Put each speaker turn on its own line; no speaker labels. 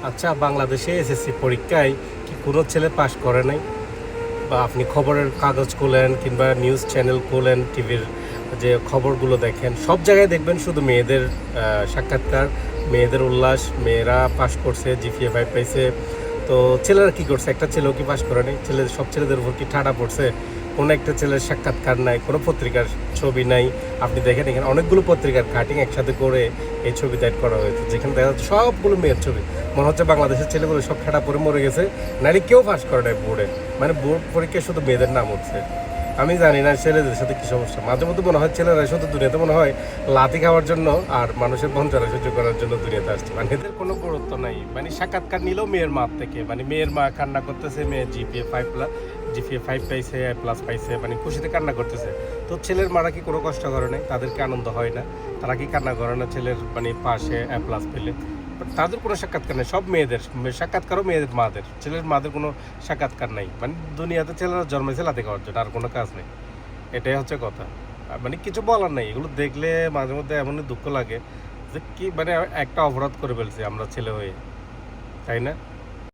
আচ্ছা, বাংলাদেশে এসএসসি পরীক্ষায় কি কোনো ছেলে পাশ করে নাই? বা আপনি খবরের কাগজ খোলেন কিংবা নিউজ চ্যানেল খোলেন, টিভির যে খবরগুলো দেখেন, সব জায়গায় দেখবেন শুধু মেয়েদের সাক্ষাৎকার, মেয়েদের উল্লাস, মেয়েরা পাশ করছে, জিপিএ 5 পাইছে। তো ছেলেরা কি করছে? একটা ছেলেও কি পাশ করে নাই? সব ছেলেদের উপর কি ঠাডা পড়ছে? কোনো একটা ছেলের সাক্ষাৎকার নাই, কোনো পত্রিকার ছবি নাই। আপনি দেখেন এখানে অনেকগুলো পত্রিকার কাটিং একসাথে করে এই ছবি দায়ের করা হয়েছে, যেখানে দেখা যাচ্ছে সবগুলো মেয়ের ছবি। মনে হচ্ছে বাংলাদেশের ছেলেগুলো সব ঠাডা পরে মরে গেছে, নাহলে কেউ পাস করে নাই বোর্ডে। মানে বোর্ড পরীক্ষায় শুধু মেয়েদের নাম উঠছে। আমি জানি না ছেলেদের সাথে কী সমস্যা। মাঝে মধ্যে মনে হয় ছেলেরা শুধু দুনিয়াতে মনে হয় লাথি খাওয়ার জন্য আর মানুষের বঞ্চনা সহ্য করার জন্য দুনিয়াতে আসছে। মানে এদের কোনো গুরুত্ব নাই। মানে সাক্ষাৎকার নিলেও মেয়ের মা থেকে, মানে মেয়ের মা কান্না করতেছে, মেয়ে জিপিএ 5 পাইছে, A+ পাইছে, মানে খুশিতে কান্না করতেছে। তো ছেলের মারা কি কোনো কষ্ট করে নাই? তাদেরকে আনন্দ হয় না? তারা কি কান্না করে না ছেলের মানে পাশে A+ পেলে? তাদের কোনো সাক্ষাৎকার নেই। সব মেয়েদের সাক্ষাৎকারও মেয়েদের মাদের, ছেলের মাদের কোনো সাক্ষাৎকার নাই। মানে দুনিয়াতে ছেলেরা জন্মেছে লাথি খাওয়ার জন্য, আর কোনো কাজ নেই। এটাই হচ্ছে কথা। মানে কিছু বলার নেই। এগুলো দেখলে মাঝে মধ্যে এমনই দুঃখ লাগে যে কি মানে একটা অপরাধ করে ফেলছি আমরা ছেলে হয়ে, তাই না?